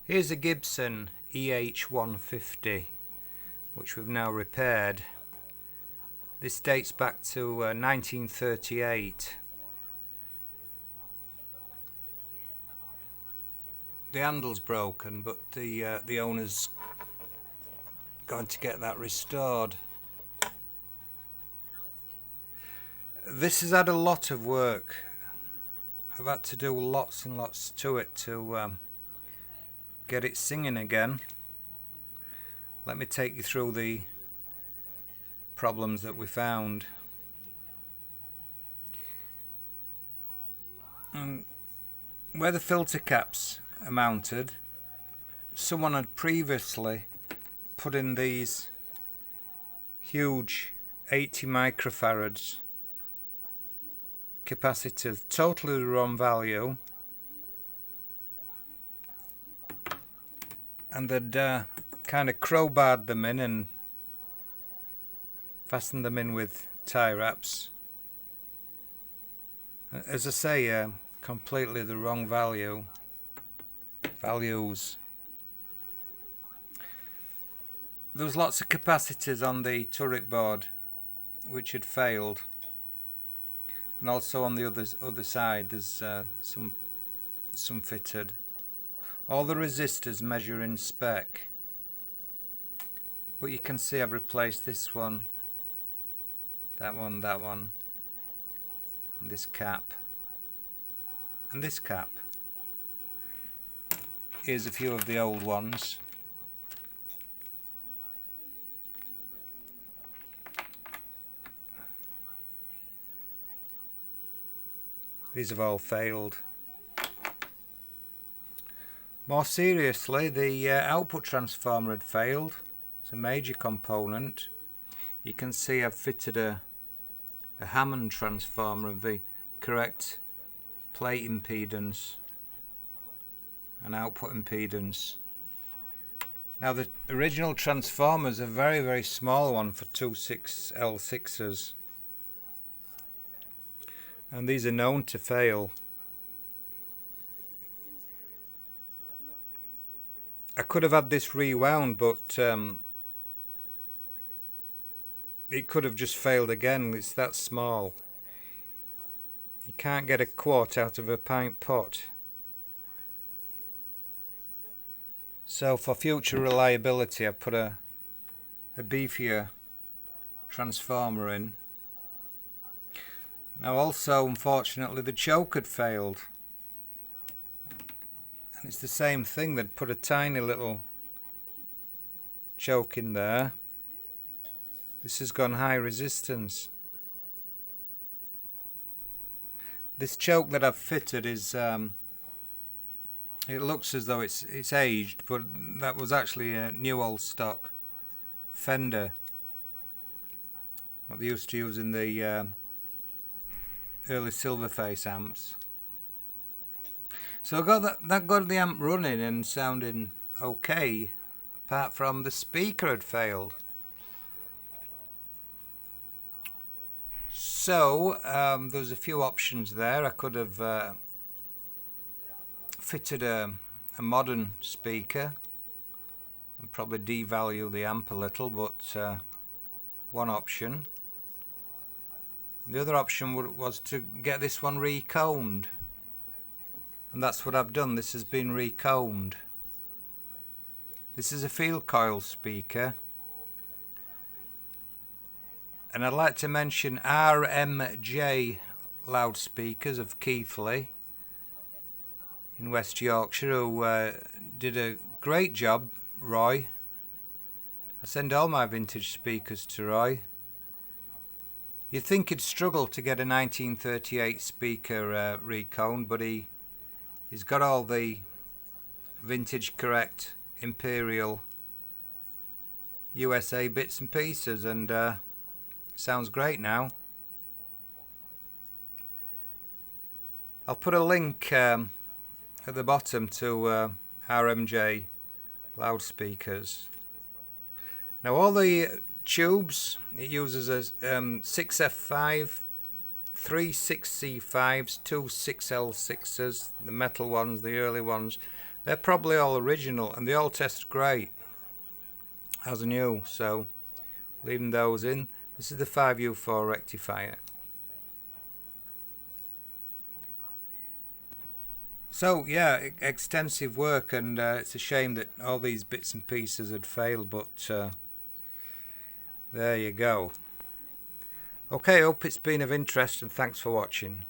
Here's a Gibson EH-150 which we've now repaired. This dates back to 1938. The handle's broken, but the owner's going to get that restored. This has had a lot of work. I've had to do lots and lots to it to get it singing again. Let me take you through the problems that we found. Where the filter caps are mounted, someone had previously put in these huge 80 microfarads capacitors, totally the wrong value, and they'd kind of crowbarred them in and fastened them in with tie wraps. As I say, completely the wrong values. There was lots of capacitors on the turret board which had failed, and also on the other side there's some fitted. All the resistors measure in spec, but you can see I've replaced this one, that one, and this cap, and this cap. Here's a few of the old ones. These have all failed. More seriously, the output transformer had failed. It's a major component. You can see I've fitted a Hammond transformer of the correct plate impedance and output impedance. Now the original transformers are a very, very small one for 26L6s, and these are known to fail. I could have had this rewound, but it could have just failed again. It's that small. You can't get a quart out of a pint pot. So for future reliability, I've put a beefier transformer in. Now also, unfortunately, the choke had failed. And it's the same thing. They'd put a tiny little choke in there. This has gone high resistance. This choke that I've fitted is it looks as though it's aged, but that was actually a new old stock Fender, what they used to use in the early Silverface amps. So I got the amp running and sounding okay, apart from the speaker had failed. So there's a few options there. I could have fitted a modern speaker and probably devalue the amp a little, but one option. The other option was to get this one reconed, and that's what I've done. This has been reconed. This is a field coil speaker, and I'd like to mention RMJ loudspeakers of Keighley in West Yorkshire, who did a great job. Roy, I send all my vintage speakers to Roy. You'd think he'd struggle to get a 1938 speaker reconed, but he's got all the vintage correct Imperial USA bits and pieces, and sounds great now. I'll put a link at the bottom to RMJ loudspeakers. Now all the tubes, it uses a 6F5 3 6C5s, 2 6L6s, the metal ones, the early ones. They're probably all original and they all test great as new, so leaving those in. This is the 5U4 rectifier. So yeah, extensive work, and it's a shame that all these bits and pieces had failed, but there you go. Okay, hope it's been of interest and thanks for watching.